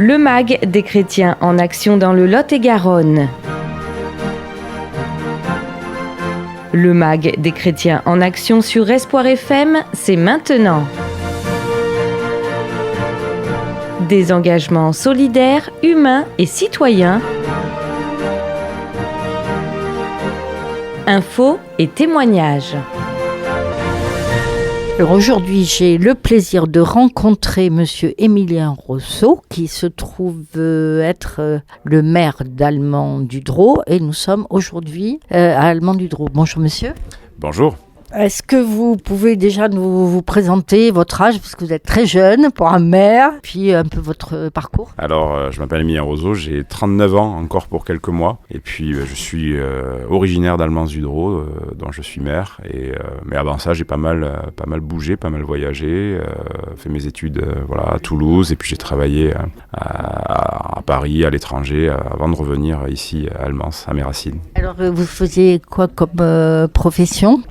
Le MAG des chrétiens en action dans le Lot-et-Garonne. Le MAG des chrétiens en action sur Espoir FM, c'est maintenant. Des engagements solidaires, humains et citoyens. Infos et témoignages. Alors aujourd'hui, j'ai le plaisir de rencontrer Monsieur Émilien Rousseau, qui se trouve être le maire d'Almans-du-Drô, et nous sommes aujourd'hui à Almans-du-Drô. Bonjour monsieur. Bonjour. Est-ce que vous pouvez déjà vous présenter votre âge, parce que vous êtes très jeune pour un maire, puis un peu votre parcours? Alors, je m'appelle Émilien Rousseau, j'ai 39 ans encore pour quelques mois, et puis je suis originaire d'Almans-du-Drô, dont je suis maire, mais avant ça, j'ai pas mal bougé, pas mal voyagé, fait mes études à Toulouse, et puis j'ai travaillé à Paris, à l'étranger, avant de revenir ici à Almans, à mes racines. Alors, vous faisiez quoi comme profession?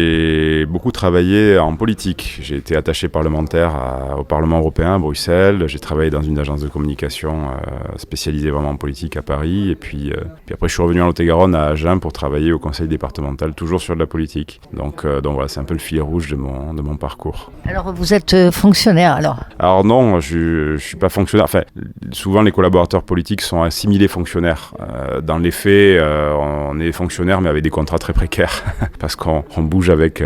J'ai beaucoup travaillé en politique. J'ai été attaché parlementaire au Parlement européen à Bruxelles. J'ai travaillé dans une agence de communication spécialisée vraiment en politique à Paris. Et puis après, je suis revenu en Lot-et-Garonne à Agen pour travailler au conseil départemental, toujours sur de la politique. Donc voilà, c'est un peu le fil rouge de mon parcours. Alors, vous êtes fonctionnaire alors? Alors non, je suis pas fonctionnaire. Enfin, souvent les collaborateurs politiques sont assimilés fonctionnaires. Dans les faits, on est fonctionnaire mais avec des contrats très précaires parce qu'on bouge avec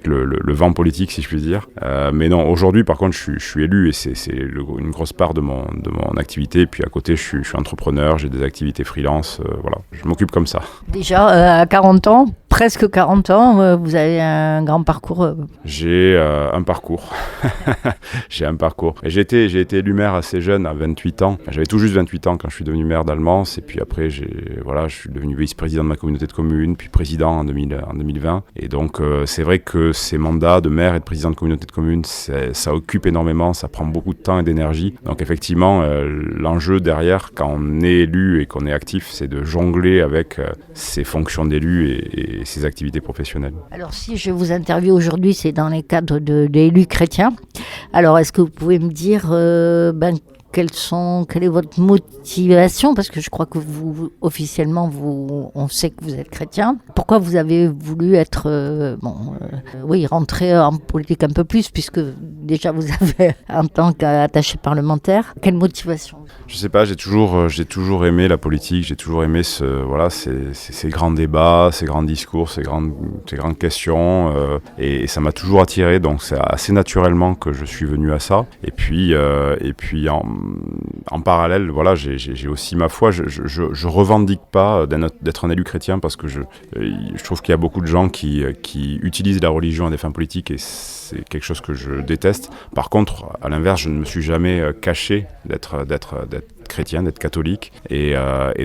le vent politique, si je puis dire. Mais non, aujourd'hui, par contre, je suis élu et c'est une grosse part de mon activité. Et puis à côté, je suis entrepreneur, j'ai des activités freelance. Voilà, je m'occupe comme ça. Déjà, à 40 ans, presque 40 ans, vous avez un grand parcours. J'ai un parcours. J'ai un parcours. Et j'ai été élu maire assez jeune, à 28 ans. J'avais tout juste 28 ans quand je suis devenu maire d'Almans. Et puis après, je suis devenu vice-président de ma communauté de communes, puis président en 2020. Et donc, c'est vrai que ces mandats de maire et de président de communauté de communes, ça occupe énormément, ça prend beaucoup de temps et d'énergie. Donc effectivement, l'enjeu derrière, quand on est élu et qu'on est actif, c'est de jongler avec ses fonctions d'élu et ses activités professionnelles. Alors si je vous interviewe aujourd'hui, c'est dans les cadres d'élus chrétiens. Alors est-ce que vous pouvez me dire quelle est votre motivation? Parce que je crois que vous, officiellement, on sait que vous êtes chrétien. Pourquoi vous avez voulu être, rentrer en politique un peu plus, puisque déjà vous avez en tant qu'attaché parlementaire. Quelle motivation? Je sais pas, j'ai toujours aimé la politique, j'ai toujours aimé ces grands débats, ces grands discours, ces grandes questions, et ça m'a toujours attiré, donc c'est assez naturellement que je suis venu à ça. Et puis en parallèle, voilà, j'ai aussi ma foi. Je revendique pas d'être un élu chrétien parce que je trouve qu'il y a beaucoup de gens qui utilisent la religion à des fins politiques et c'est quelque chose que je déteste. Par contre, à l'inverse, je ne me suis jamais caché d'être chrétien, d'être catholique et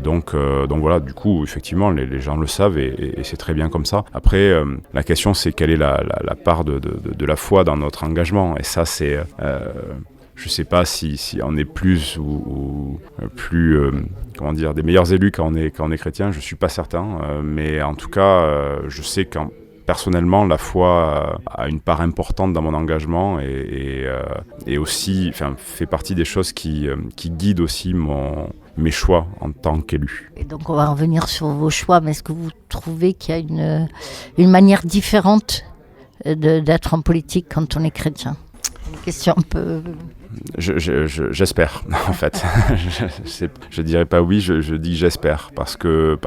donc voilà, du coup effectivement les gens le savent et c'est très bien comme ça. Après la question c'est quelle est la part de la foi dans notre engagement, et ça c'est je sais pas si on est plus ou plus des meilleurs élus quand on est chrétien, je suis pas certain, mais en tout cas je sais qu'en personnellement, la foi a une part importante dans mon engagement et aussi fait partie des choses qui guident aussi mes choix en tant qu'élu. Et donc on va revenir sur vos choix, mais est-ce que vous trouvez qu'il y a une manière différente d'être en politique quand on est chrétien? Une question un peu... J'espère, en fait. Je dirais pas oui, je dis j'espère, parce que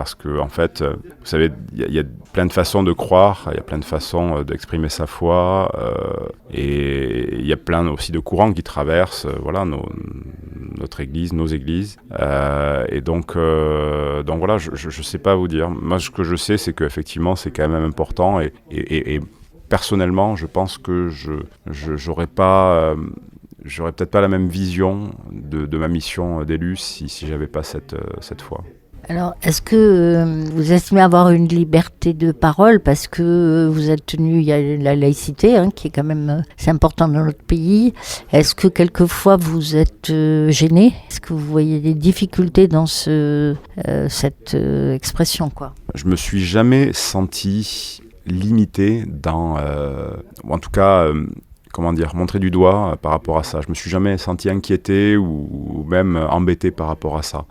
en fait, vous savez, il y a plein de façons de croire, il y a plein de façons d'exprimer sa foi, et il y a plein aussi de courants qui traversent, notre église, nos églises, et donc voilà, je sais pas vous dire. Moi, ce que je sais, c'est qu'effectivement, c'est quand même important, et personnellement, je pense que j'aurais peut-être pas la même vision de ma mission d'élu si j'avais pas cette foi. Alors, est-ce que vous estimez avoir une liberté de parole parce que vous êtes tenu, il y a la laïcité qui est quand même, c'est important dans notre pays. Est-ce que quelquefois vous êtes gêné? Est-ce que vous voyez des difficultés dans cette expression, quoi? Je me suis jamais senti limité ou en tout cas montrer du doigt par rapport à ça. Je me suis jamais senti inquiété ou même embêté par rapport à ça.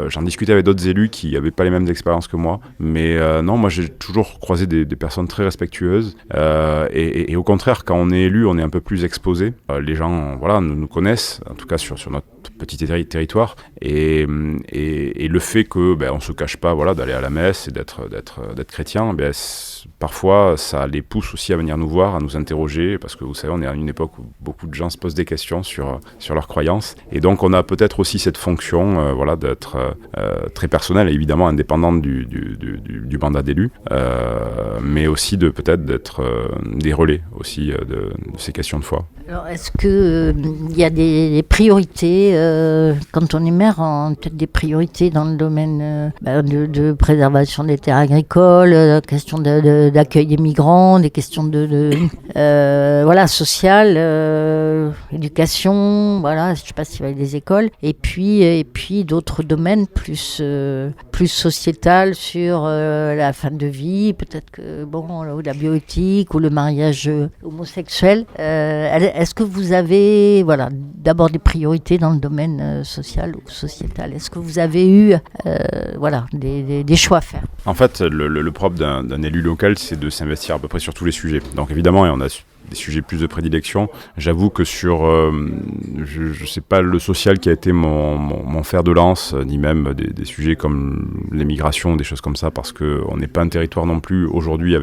J'en discutais avec d'autres élus qui n'avaient pas les mêmes expériences que moi, mais non, moi j'ai toujours croisé des personnes très respectueuses et au contraire, quand on est élu, on est un peu plus exposé. Les gens nous connaissent, en tout cas sur notre petit territoire, et le fait que on se cache pas d'aller à la messe et d'être chrétien, parfois ça les pousse aussi à venir nous voir, à nous interroger, parce que vous savez, on est à une époque où beaucoup de gens se posent des questions sur leurs croyances, et donc on a peut-être aussi cette fonction d'être très personnelle et évidemment indépendante du mandat d'élu, mais aussi peut-être d'être des relais aussi de ces questions de foi. Alors, est-ce que il y a des priorités quand on est maire, peut-être des priorités dans le domaine de préservation des terres agricoles, la question d'accueil des migrants, des questions sociales, éducation, je sais pas s'il y a des écoles, et puis d'autres domaines plus sociétal sur la fin de vie, peut-être que ou la bioéthique ou le mariage homosexuel. Est-ce que vous avez d'abord des priorités dans le domaine social ou sociétal? Est-ce que vous avez eu des choix à faire? En fait, le propre d'un élu local, c'est de s'investir à peu près sur tous les sujets. Donc évidemment, on a des sujets plus de prédilection. J'avoue que sur, je sais pas le social qui a été mon fer de lance, ni même des sujets comme l'immigration, des choses comme ça, parce que on n'est pas un territoire non plus aujourd'hui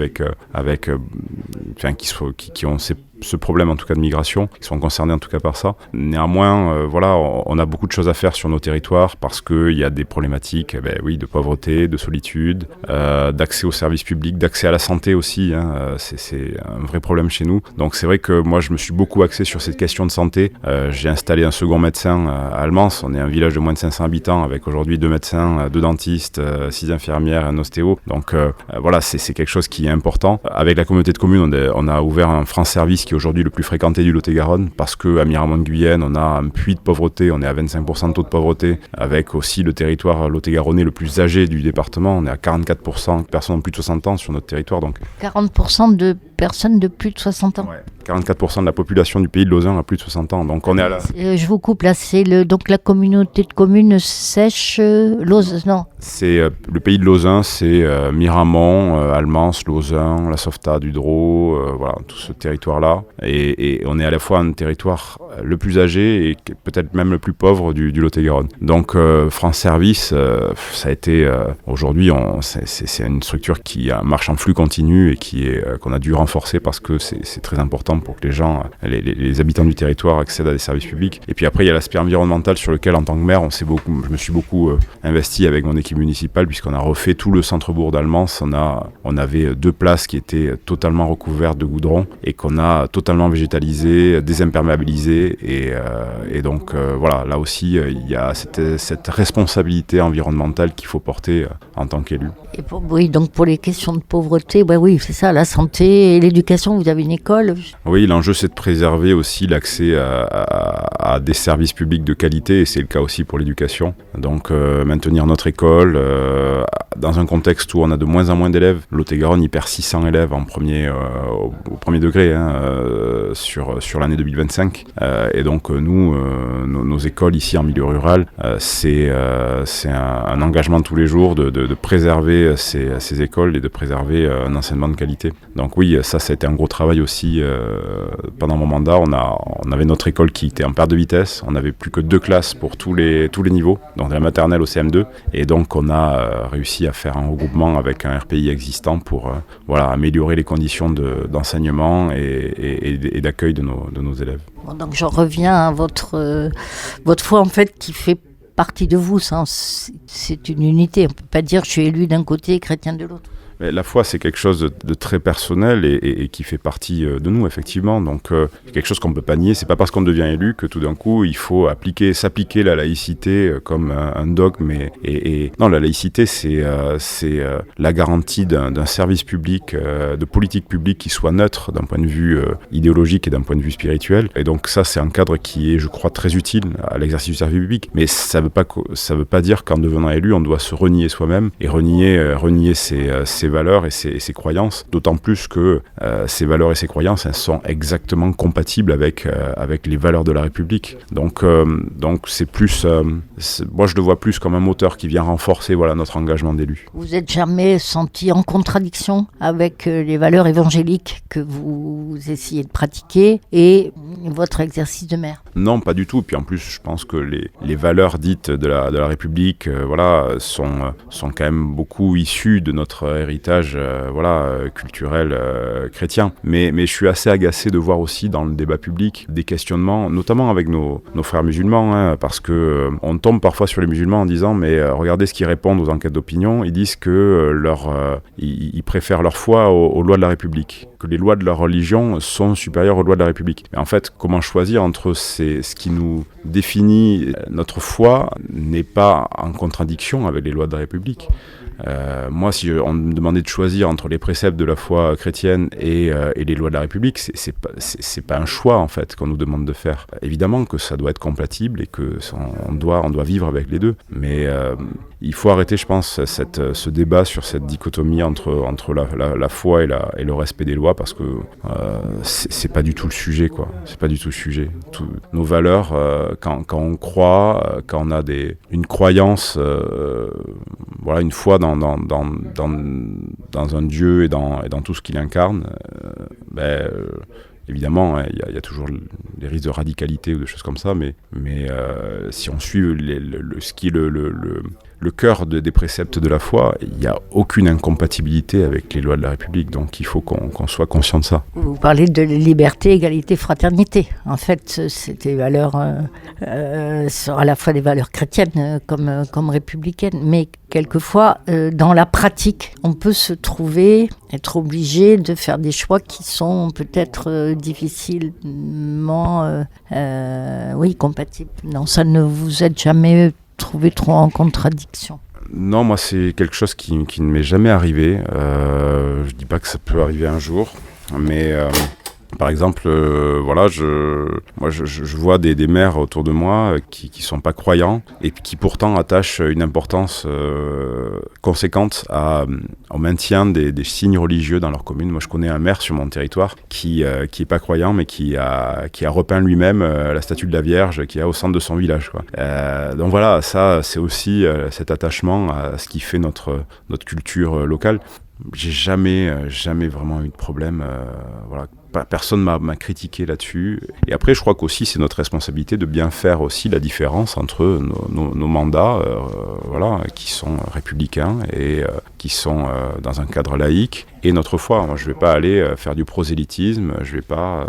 qui ont ce problème en tout cas de migration, qui sont concernés en tout cas par ça. Néanmoins, on a beaucoup de choses à faire sur nos territoires parce qu'il y a des problématiques de pauvreté, de solitude, d'accès aux services publics, d'accès à la santé aussi. C'est un vrai problème chez nous. Donc c'est vrai que moi je me suis beaucoup axé sur cette question de santé. J'ai installé un second médecin à Almance. On est un village de moins de 500 habitants avec aujourd'hui 2 médecins, 2 dentistes, 6 infirmières et un ostéo. Donc c'est quelque chose qui est important. Avec la communauté de communes, on a ouvert un France Service qui est aujourd'hui le plus fréquenté du Lot-et-Garonne, parce qu'à Miramont-de-Guyenne, on a un puits de pauvreté, on est à 25% de taux de pauvreté, avec aussi le territoire lot-et-garonnais le plus âgé du département, on est à 44% de personnes de plus de 60 ans sur notre territoire. Donc 40% de personnes de plus de 60 ans. Ouais. 44% de la population du pays de Lauzun a plus de 60 ans, donc on est à la... Je vous coupe là, c'est donc la communauté de communes Sèche, Lauzun, non? C'est le pays de Lauzun, c'est Miramont, Almance, Lauzun, la Sauvetat, Udreau, tout ce territoire-là. Et on est à la fois un territoire le plus âgé et peut-être même le plus pauvre du Lot-et-Garonne. Donc France Service, ça a été aujourd'hui, c'est une structure qui marche en flux continu et qu'on a dû renforcer parce que c'est très important pour que les gens, les habitants du territoire accèdent à des services publics. Et puis après, il y a l'aspect environnemental sur lequel, en tant que maire, je me suis beaucoup investi avec mon équipe municipale, puisqu'on a refait tout le centre-bourg d'Almance. On avait 2 places qui étaient totalement recouvertes de goudron et qu'on a totalement végétalisé, désimperméabilisé. Et donc, là aussi, il y a cette responsabilité environnementale qu'il faut porter en tant qu'élu. Et donc pour les questions de pauvreté, c'est ça, la santé et l'éducation, vous avez une école? Oui, l'enjeu c'est de préserver aussi l'accès à des services publics de qualité, et c'est le cas aussi pour l'éducation. Donc maintenir notre école dans un contexte où on a de moins en moins d'élèves. Lot-et-Garonne, il perd 600 élèves au premier degré sur l'année 2025. Et donc nos écoles ici en milieu rural, c'est un engagement de tous les jours de préserver ces écoles et de préserver un enseignement de qualité. Donc oui, ça a été un gros travail aussi pendant mon mandat. On avait notre école qui était en perte de vitesse. On n'avait plus que 2 classes pour tous les niveaux, donc de la maternelle au CM2. Et donc on a réussi à faire un regroupement avec un RPI existant pour améliorer les conditions d'enseignement et d'accueil de nos élèves. Bon, donc j'en reviens à votre foi en fait qui fait partie de vous. C'est une unité. On ne peut pas dire je suis élu d'un côté et chrétien de l'autre. Mais la foi, c'est quelque chose de très personnel et qui fait partie de nous, effectivement. Donc, c'est quelque chose qu'on ne peut pas nier. C'est pas parce qu'on devient élu que tout d'un coup, il faut s'appliquer la laïcité comme un dogme. Non, la laïcité, c'est la garantie d'un service public, de politique publique qui soit neutre d'un point de vue idéologique et d'un point de vue spirituel. Et donc ça, c'est un cadre qui est, je crois, très utile à l'exercice du service public. Mais ça veut pas dire qu'en devenant élu, on doit se renier soi-même et renier ses valeurs et ses croyances, d'autant plus que ces valeurs et ces croyances, elles sont exactement compatibles avec les valeurs de la République. Donc c'est plus, moi je le vois plus comme un moteur qui vient renforcer notre engagement d'élu. Vous n'êtes jamais senti en contradiction avec les valeurs évangéliques que vous essayez de pratiquer et votre exercice de maire? Non, pas du tout. Puis en plus, je pense que les valeurs dites de la République, sont quand même beaucoup issues de notre héritage, culturel chrétien. Mais je suis assez agacé de voir aussi dans le débat public des questionnements, notamment avec nos frères musulmans, parce que on tombe parfois sur les musulmans en disant mais regardez ce qu'ils répondent aux enquêtes d'opinion. Ils disent que ils préfèrent leur foi aux lois de la République, que les lois de leur religion sont supérieures aux lois de la République. Mais en fait, comment choisir entre ce qui nous définit notre foi n'est pas en contradiction avec les lois de la République. Moi, si on me demandait de choisir entre les préceptes de la foi chrétienne et les lois de la République, c'est pas un choix en fait qu'on nous demande de faire. Évidemment que ça doit être compatible et que on doit vivre avec les deux. Mais il faut arrêter, je pense, ce débat sur cette dichotomie entre la foi et le respect des lois, parce que c'est pas du tout le sujet, quoi. C'est pas du tout le sujet. Nos valeurs, quand on croit, quand on a une croyance, une foi dans un Dieu et dans tout ce qu'il incarne, évidemment, il y a toujours des risques de radicalité ou de choses comme ça, mais si on suit ce qui est le cœur des préceptes de la foi, il n'y a aucune incompatibilité avec les lois de la République, donc il faut qu'on soit conscient de ça. Vous parlez de liberté, égalité, fraternité. En fait, c'est des valeurs, sont à la fois des valeurs chrétiennes comme républicaines, mais quelquefois, dans la pratique, on peut se trouver, être obligé de faire des choix qui sont peut-être difficilement compatibles. Non, ça ne vous êtes jamais trouvé trop en contradiction? Non, moi c'est quelque chose qui ne m'est jamais arrivé. Je dis pas que ça peut arriver un jour, mais par exemple, je vois des maires autour de moi qui sont pas croyants et qui pourtant attachent une importance conséquente au maintien des signes religieux dans leur commune. Moi, je connais un maire sur mon territoire qui est pas croyant, mais qui a repeint lui-même la statue de la Vierge qu'il y a au centre de son village, quoi. Donc voilà, ça, c'est aussi cet attachement à ce qui fait notre culture locale. J'ai jamais vraiment eu de problème, Personne m'a critiqué là-dessus. Et après, je crois qu'aussi, c'est notre responsabilité de bien faire aussi la différence entre nos mandats, qui sont républicains et qui sont dans un cadre laïque, et notre foi. Moi, je ne vais pas aller faire du prosélytisme, je vais pas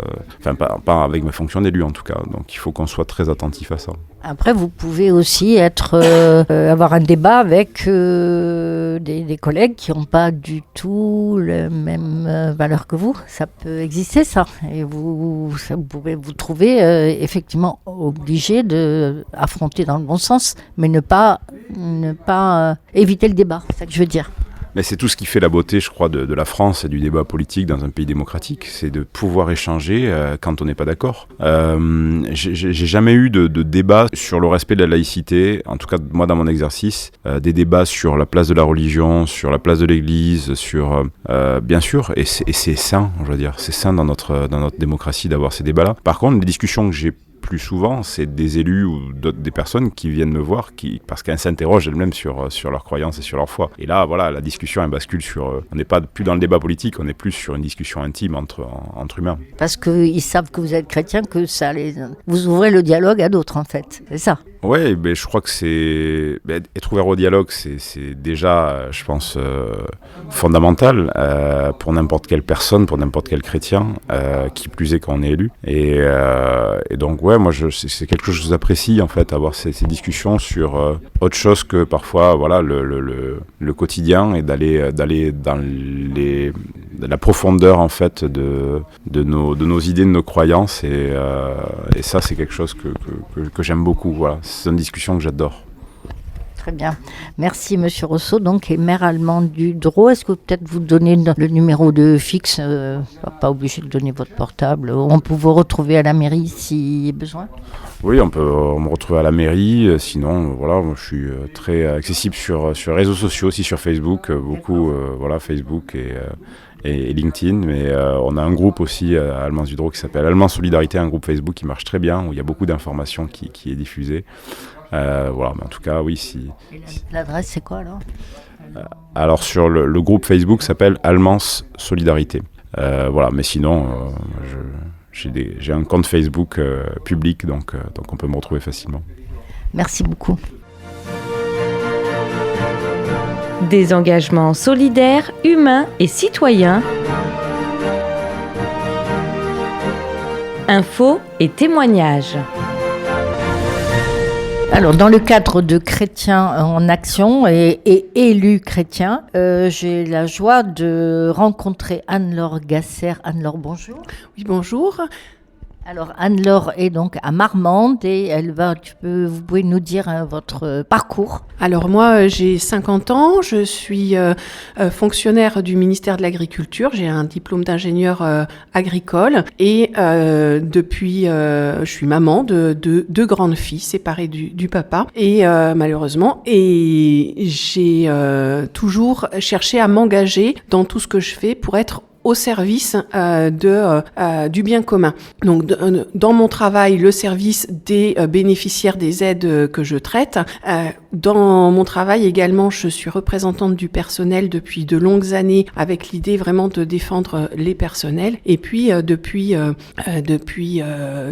avec mes fonctions d'élu en tout cas. Donc, il faut qu'on soit très attentif à ça. Après, vous pouvez aussi avoir un débat avec des collègues qui n'ont pas du tout les mêmes valeurs que vous. Ça peut exister, ça. Et vous pouvez vous trouver effectivement obligé d'affronter dans le bon sens, mais ne pas éviter le débat. C'est ça que je veux dire. Mais c'est tout ce qui fait la beauté, je crois, de la France et du débat politique dans un pays démocratique. C'est de pouvoir échanger quand on n'est pas d'accord. J'ai jamais eu de débat sur le respect de la laïcité, en tout cas moi dans mon exercice, des débats sur la place de la religion, sur la place de l'Église, bien sûr, et c'est sain, je veux dire, c'est sain dans notre démocratie d'avoir ces débats-là. Par contre, les discussions que j'ai plus souvent, c'est des élus ou des personnes qui viennent me voir parce qu'elles s'interrogent elles-mêmes sur leurs croyances et sur leur foi. Et là, voilà, la discussion, elle bascule on n'est pas plus dans le débat politique, on est plus sur une discussion intime entre humains. Parce qu'ils savent que vous êtes chrétien, que vous ouvrez le dialogue à d'autres, en fait. C'est ça. Oui, je crois que être ouvert au dialogue, c'est déjà, je pense, fondamental pour n'importe quelle personne, pour n'importe quel chrétien, qui plus est quand on est élu. Et donc, ouais, moi, c'est quelque chose que j'apprécie, en fait, avoir ces discussions sur autre chose que parfois, le quotidien, et d'aller dans la profondeur, en fait, de nos idées, de nos croyances. Et ça, c'est quelque chose que j'aime beaucoup, voilà. C'est une discussion que j'adore. Très bien. Merci, Monsieur Rousseau, donc, et maire allemande du Drô. Est-ce que peut-être vous donnez le numéro de fixe, pas obligé de donner votre portable, on peut vous retrouver à la mairie si besoin? Oui, on peut me retrouver à la mairie. Sinon, voilà, moi, je suis très accessible sur les réseaux sociaux, aussi sur Facebook, beaucoup, voilà, Facebook et LinkedIn. Mais on a un groupe aussi à Allemans du Drô qui s'appelle Allemands Solidarité, un groupe Facebook qui marche très bien, où il y a beaucoup d'informations qui est diffusée. Voilà, mais en tout cas, oui. Et l'adresse, c'est quoi alors? Alors, sur le groupe Facebook s'appelle Allemands Solidarité. Voilà, mais sinon, j'ai un compte Facebook public, donc on peut me retrouver facilement. Merci beaucoup. Des engagements solidaires, humains et citoyens. Infos et témoignages. Alors, dans le cadre de Chrétiens en Action et élus chrétiens, j'ai la joie de rencontrer Anne-Laure Gasser. Anne-Laure, bonjour. Oui, bonjour. Alors, Anne-Laure est donc à Marmande et vous pouvez nous dire votre parcours. Alors moi, j'ai 50 ans, je suis fonctionnaire du ministère de l'Agriculture, j'ai un diplôme d'ingénieur agricole et depuis, je suis maman de deux grandes filles séparées du papa et malheureusement, et j'ai toujours cherché à m'engager dans tout ce que je fais pour être au service du bien commun. Donc, dans mon travail, le service des bénéficiaires des aides que je traite. Dans mon travail également, je suis représentante du personnel depuis de longues années, avec l'idée vraiment de défendre les personnels. Et puis, depuis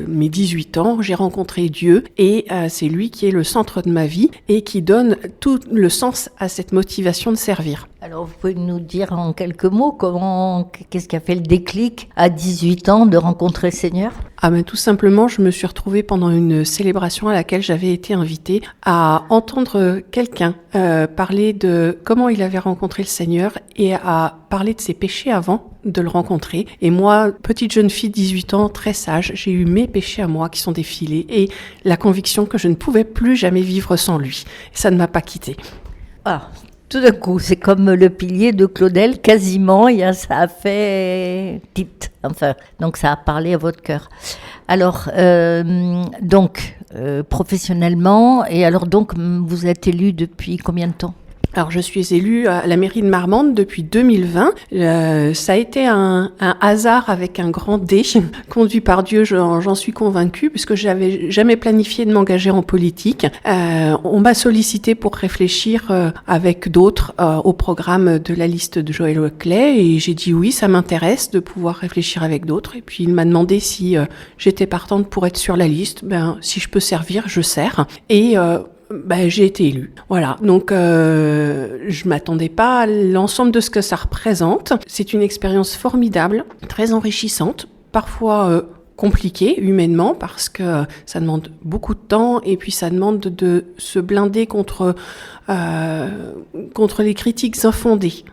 mes 18 ans, j'ai rencontré Dieu et c'est lui qui est le centre de ma vie et qui donne tout le sens à cette motivation de servir. Alors, vous pouvez nous dire en quelques mots qu'est-ce qui a fait le déclic à 18 ans de rencontrer le Seigneur? Tout simplement, je me suis retrouvée pendant une célébration à laquelle j'avais été invitée à entendre quelqu'un parler de comment il avait rencontré le Seigneur et à parler de ses péchés avant de le rencontrer. Et moi, petite jeune fille, 18 ans, très sage, j'ai eu mes péchés à moi qui sont défilés et la conviction que je ne pouvais plus jamais vivre sans lui. Ça ne m'a pas quittée. Ah, tout d'un coup, c'est comme le pilier de Claudel, quasiment, ça a fait tilt, donc ça a parlé à votre cœur. Alors, professionnellement, et alors donc, vous êtes élu depuis combien de temps? Alors, je suis élue à la mairie de Marmande depuis 2020. Ça a été un hasard avec un grand D, conduit par Dieu, j'en suis convaincue, puisque j'avais jamais planifié de m'engager en politique. On m'a sollicité pour réfléchir avec d'autres au programme de la liste de Joël Oeclet, et j'ai dit oui, ça m'intéresse de pouvoir réfléchir avec d'autres. Et puis, il m'a demandé si j'étais partante pour être sur la liste. Si je peux servir, je sers. Et j'ai été élue. Voilà, donc je m'attendais pas à l'ensemble de ce que ça représente. C'est une expérience formidable, très enrichissante, parfois compliquée humainement parce que ça demande beaucoup de temps et puis ça demande de se blinder contre les critiques infondées.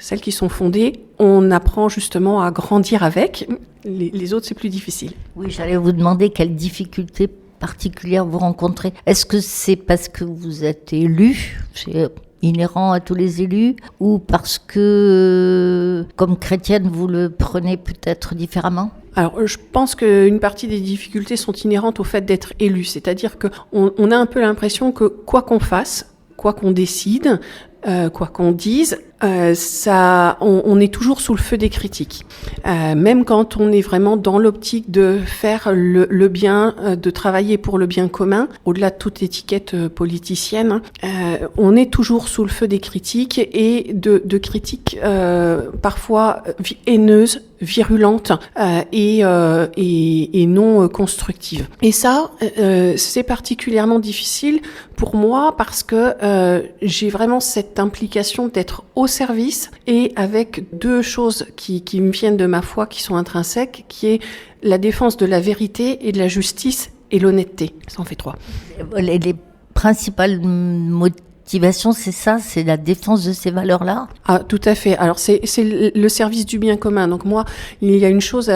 Celles qui sont fondées, on apprend justement à grandir avec. Les autres, c'est plus difficile. Oui, j'allais vous demander quelles difficultés particulière vous rencontrez. Est-ce que c'est parce que vous êtes élu, c'est inhérent à tous les élus, ou parce que, comme chrétienne, vous le prenez peut-être différemment? Alors, je pense qu'une partie des difficultés sont inhérentes au fait d'être élu, c'est-à-dire qu'on a un peu l'impression que quoi qu'on fasse, quoi qu'on décide, quoi qu'on dise, on est toujours sous le feu des critiques. Même quand on est vraiment dans l'optique de faire le bien, de travailler pour le bien commun, au-delà de toute étiquette politicienne, on est toujours sous le feu des critiques et de critiques parfois haineuses, virulentes et non constructives. Et ça, c'est particulièrement difficile pour moi parce que j'ai vraiment cette implication d'être au service et avec deux choses qui me viennent de ma foi qui sont intrinsèques, qui est la défense de la vérité et de la justice et l'honnêteté. Ça en fait trois. Les principales motivation, c'est ça, c'est la défense de ces valeurs-là? Ah, tout à fait. Alors, c'est le service du bien commun. Donc moi, il y a une chose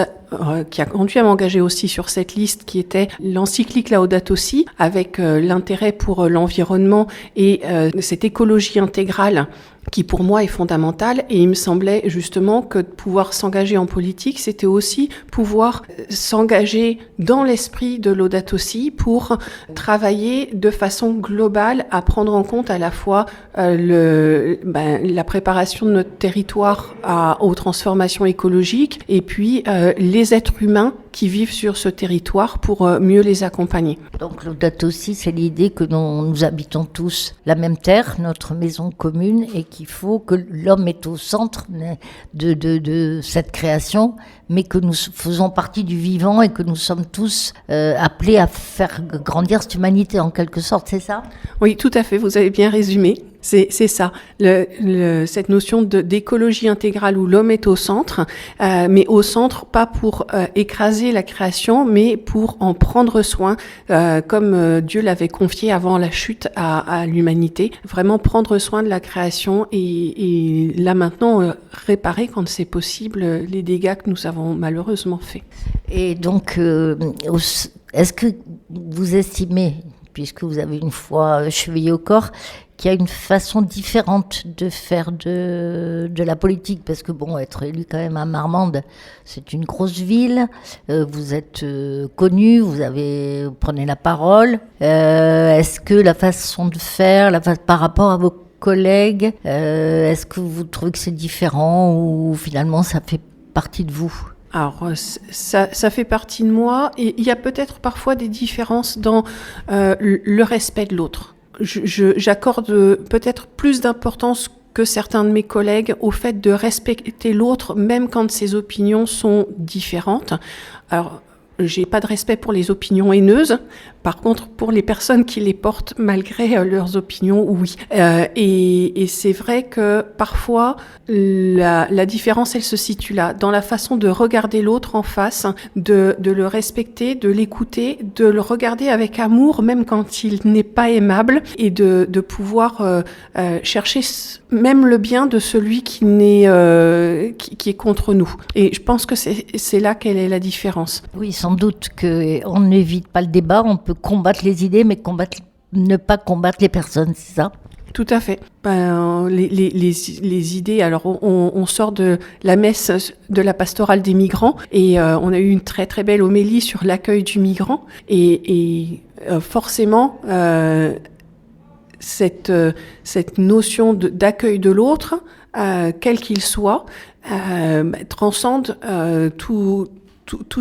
qui a conduit à m'engager aussi sur cette liste, qui était l'encyclique Laudato Si, avec l'intérêt pour l'environnement et cette écologie intégrale qui pour moi est fondamentale, et il me semblait justement que de pouvoir s'engager en politique, c'était aussi pouvoir s'engager dans l'esprit de Laudato Si pour travailler de façon globale à prendre en compte à la fois la préparation de notre territoire aux transformations écologiques et puis les êtres humains qui vivent sur ce territoire pour mieux les accompagner. Donc Laudato Si, c'est l'idée que nous habitons tous la même terre, notre maison commune, et qu'il faut que l'homme est au centre de cette création, mais que nous faisons partie du vivant et que nous sommes tous appelés à faire grandir cette humanité en quelque sorte, c'est ça ? Oui, tout à fait, vous avez bien résumé. C'est ça, cette notion d'écologie intégrale où l'homme est au centre, mais au centre pas pour écraser la création, mais pour en prendre soin, comme Dieu l'avait confié avant la chute à l'humanité. Vraiment prendre soin de la création et là maintenant réparer quand c'est possible les dégâts que nous avons malheureusement faits. Et donc, est-ce que vous estimez, puisque vous avez une foi chevillée au corps, qu'il y a une façon différente de faire de la politique, parce que bon, être élu quand même à Marmande, c'est une grosse ville, vous êtes connu, vous prenez la parole. Est-ce que la façon de faire, par rapport à vos collègues, est-ce que vous trouvez que c'est différent ou finalement ça fait partie de vous ? Alors, ça fait partie de moi, et il y a peut-être parfois des différences dans le respect de l'autre. J'accorde peut-être plus d'importance que certains de mes collègues au fait de respecter l'autre, même quand ses opinions sont différentes. Alors, j'ai pas de respect pour les opinions haineuses. Par contre, pour les personnes qui les portent malgré leurs opinions, oui. Et c'est vrai que parfois, la différence, elle se situe là, dans la façon de regarder l'autre en face, de le respecter, de l'écouter, de le regarder avec amour, même quand il n'est pas aimable, et de pouvoir chercher même le bien de celui qui est contre nous. Et je pense que c'est là quelle est la différence. Oui, sans doute qu'on n'évite pas le débat, on peut combattre les idées, mais ne pas combattre les personnes, c'est ça ? Tout à fait. Les idées, alors on sort de la messe de la pastorale des migrants et on a eu une très très belle homélie sur l'accueil du migrant et forcément cette notion d'accueil de l'autre, quel qu'il soit, transcende tout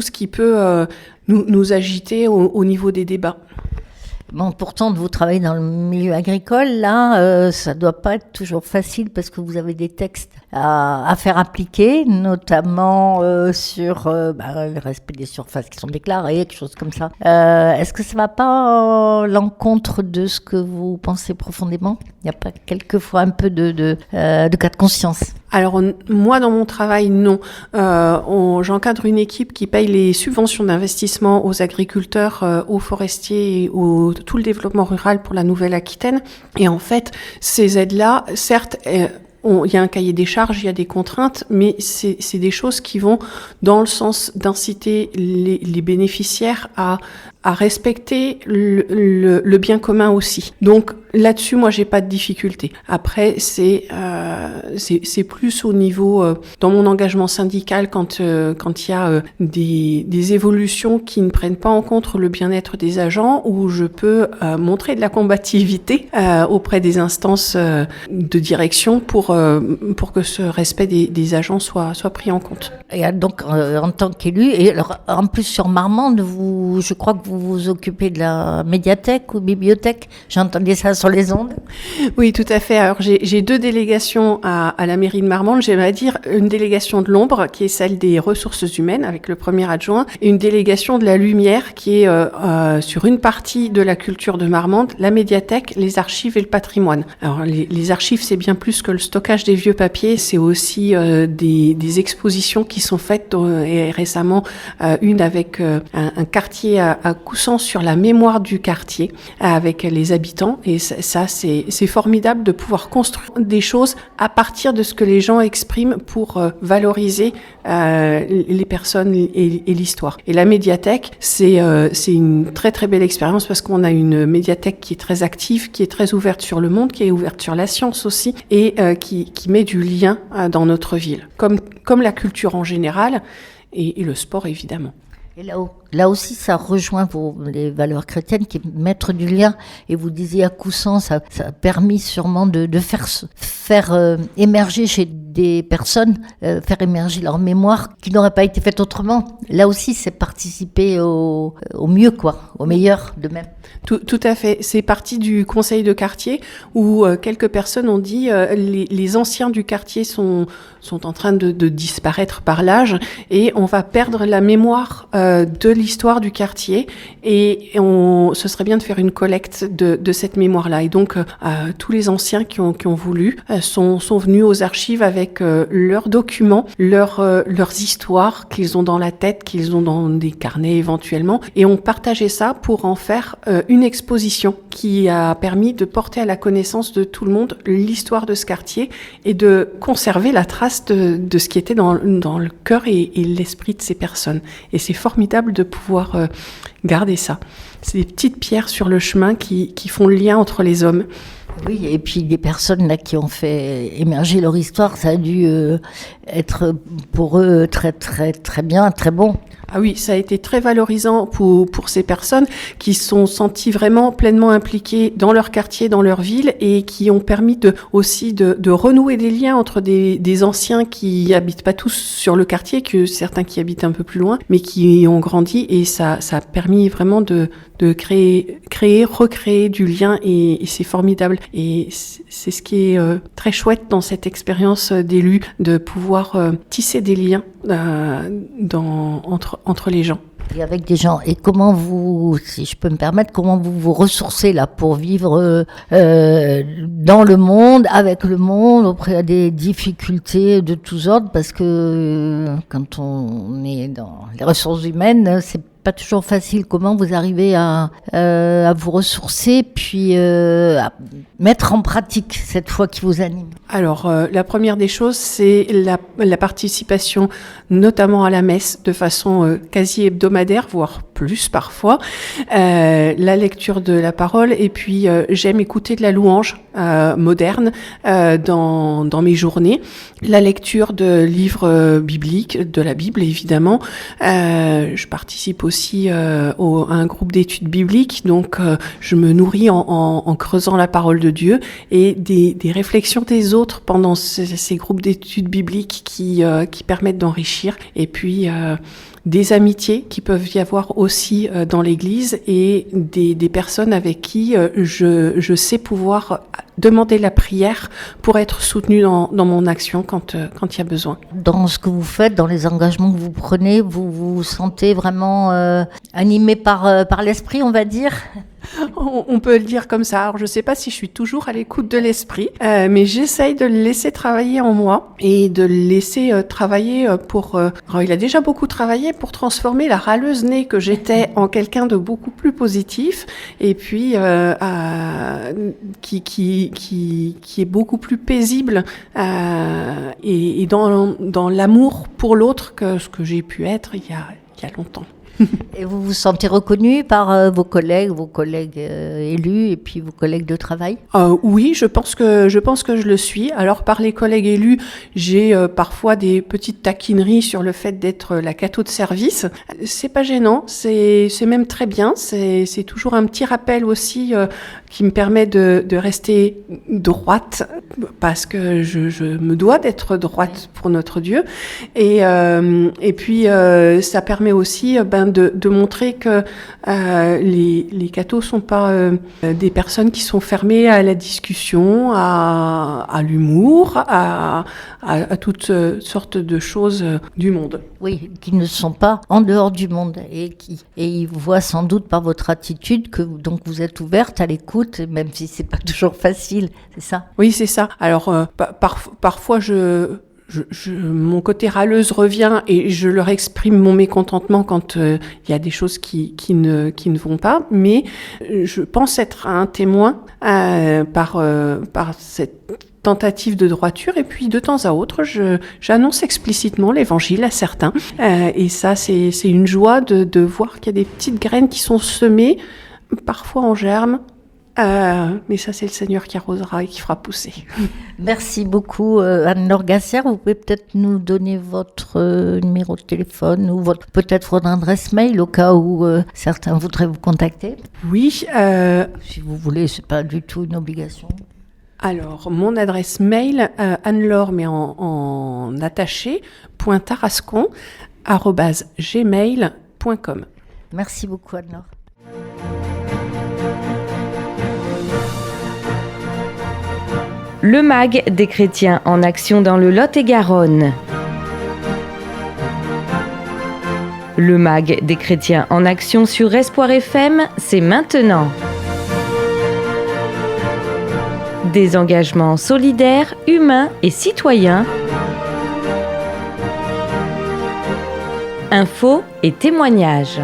ce qui peut nous agiter au niveau des débats. Bon, pourtant, vous travaillez dans le milieu agricole, là, ça ne doit pas être toujours facile parce que vous avez des textes à faire appliquer, notamment sur le respect des surfaces qui sont déclarées, quelque chose comme ça. Est-ce que ça ne va pas à l'encontre de ce que vous pensez profondément ? Il n'y a pas quelquefois un peu de cas de conscience ? Alors moi, dans mon travail, non. J'encadre une équipe qui paye les subventions d'investissement aux agriculteurs, aux forestiers et tout le développement rural pour la Nouvelle-Aquitaine. Et en fait, ces aides-là, certes, il y a un cahier des charges, il y a des contraintes, mais c'est des choses qui vont dans le sens d'inciter les bénéficiaires à respecter le bien commun aussi. Donc là-dessus, moi, j'ai pas de difficulté. Après, c'est plus au niveau dans mon engagement syndical quand il y a des évolutions qui ne prennent pas en compte le bien-être des agents, où je peux montrer de la combativité auprès des instances de direction pour que ce respect des agents soit pris en compte. Et donc, en tant qu'élu, et alors, en plus sur Marmande, je crois que vous vous occupez de la médiathèque ou bibliothèque. J'entendais ça sur les ondes. Oui, tout à fait. Alors, j'ai 2 délégations à la mairie de Marmande. J'aimerais dire une délégation de l'ombre, qui est celle des ressources humaines, avec le premier adjoint, et une délégation de la lumière, qui est sur une partie de la culture de Marmande, la médiathèque, les archives et le patrimoine. Alors, les archives, c'est bien plus que le stockage des vieux papiers, c'est aussi des expositions qui sont faites, et récemment une avec un quartier à coussant sur la mémoire du quartier avec les habitants. Et ça c'est formidable de pouvoir construire des choses à partir de ce que les gens expriment pour valoriser les personnes et l'histoire. Et la médiathèque, c'est une très très belle expérience parce qu'on a une médiathèque qui est très active, qui est très ouverte sur le monde, qui est ouverte sur la science aussi et qui met du lien dans notre ville, comme la culture en général et le sport évidemment. Et là aussi, ça rejoint les valeurs chrétiennes qui mettent du lien. Et vous disiez à Coussant, ça a permis sûrement de faire émerger chez des personnes, faire émerger leur mémoire qui n'aurait pas été faite autrement. Là aussi, c'est participer au mieux, au meilleur de même. Tout à fait. C'est parti du conseil de quartier où quelques personnes ont dit les anciens du quartier sont en train de disparaître par l'âge et on va perdre la mémoire de l'histoire du quartier et ce serait bien de faire une collecte de cette mémoire-là. Et donc tous les anciens qui ont voulu sont venus aux archives avec leurs documents, leurs histoires qu'ils ont dans la tête, qu'ils ont dans des carnets éventuellement, et ont partagé ça pour en faire une exposition qui a permis de porter à la connaissance de tout le monde l'histoire de ce quartier et de conserver la trace de ce qui était dans le cœur et l'esprit de ces personnes. Et c'est formidable de pouvoir garder ça. C'est des petites pierres sur le chemin qui font le lien entre les hommes. Oui, et puis les personnes là qui ont fait émerger leur histoire, ça a dû être pour eux très très très bien, très bon. Ah oui, ça a été très valorisant pour ces personnes qui se sont senties vraiment pleinement impliquées dans leur quartier, dans leur ville et qui ont permis aussi de renouer des liens entre des anciens qui habitent pas tous sur le quartier, que certains qui habitent un peu plus loin, mais qui ont grandi et ça a permis vraiment de recréer du lien et c'est formidable. Et c'est ce qui est très chouette dans cette expérience d'élu, de pouvoir tisser des liens entre les gens. Et avec des gens. Et comment vous, si je peux me permettre, comment vous vous ressourcez là pour vivre dans le monde, avec le monde, auprès des difficultés de tous ordres, parce que quand on est dans les ressources humaines, c'est pas toujours facile. Comment vous arrivez à vous ressourcer puis à mettre en pratique cette foi qui vous anime? Alors, la première des choses, c'est la participation, notamment à la messe, de façon quasi hebdomadaire, voire plus parfois, la lecture de la parole, et puis j'aime écouter de la louange moderne dans mes journées, la lecture de livres bibliques, de la Bible évidemment. Je participe aussi à un groupe d'études bibliques, donc je me nourris en creusant la parole de Dieu et des réflexions des autres pendant ces groupes d'études bibliques qui permettent d'enrichir, et puis des amitiés qui peuvent y avoir aussi dans l'Église et des personnes avec qui je sais pouvoir demander la prière pour être soutenue dans mon action quand il y a besoin. Dans ce que vous faites, dans les engagements que vous prenez, vous vous sentez vraiment animé par l'esprit, on va dire? On peut le dire comme ça. Alors, je ne sais pas si je suis toujours à l'écoute de l'esprit, mais j'essaye de le laisser travailler en moi et de le laisser travailler alors, il a déjà beaucoup travaillé pour transformer la râleuse née que j'étais en quelqu'un de beaucoup plus positif, et puis qui est beaucoup plus paisible et dans l'amour pour l'autre que ce que j'ai pu être il y a longtemps. Et vous vous sentez reconnu par vos collègues élus et puis vos collègues de travail? Oui, je pense que je le suis. Alors par les collègues élus, j'ai parfois des petites taquineries sur le fait d'être la cato de service. C'est pas gênant, c'est même très bien. C'est toujours un petit rappel aussi qui me permet de rester droite, parce que je me dois d'être droite pour notre Dieu. Et puis ça permet aussi de montrer que les cathos sont pas des personnes qui sont fermées à la discussion, à l'humour, à toutes sortes de choses du monde. Oui, qui ne sont pas en dehors du monde et ils voient sans doute par votre attitude que donc vous êtes ouverte à l'écoute, même si c'est pas toujours facile, c'est ça? Oui, c'est ça. Alors parfois mon côté râleuse revient et je leur exprime mon mécontentement quand il y a des choses qui ne vont pas, mais je pense être un témoin par cette tentative de droiture, et puis de temps à autre, j'annonce explicitement l'évangile à certains. Et ça, c'est une joie de voir qu'il y a des petites graines qui sont semées, parfois en germe, mais ça, c'est le Seigneur qui arrosera et qui fera pousser. Merci beaucoup, Anne-Laure Gassière. Vous pouvez peut-être nous donner votre numéro de téléphone ou peut-être votre adresse mail au cas où certains voudraient vous contacter. Oui. Si vous voulez, c'est pas du tout une obligation. Alors, mon adresse mail, Anne-Laure, mais en attaché, .tarascon@gmail.com. Merci beaucoup, Anne-Laure. Le MAG des chrétiens en action dans le Lot-et-Garonne. Le MAG des chrétiens en action sur Espoir FM, c'est maintenant. Des engagements solidaires, humains et citoyens. Infos et témoignages.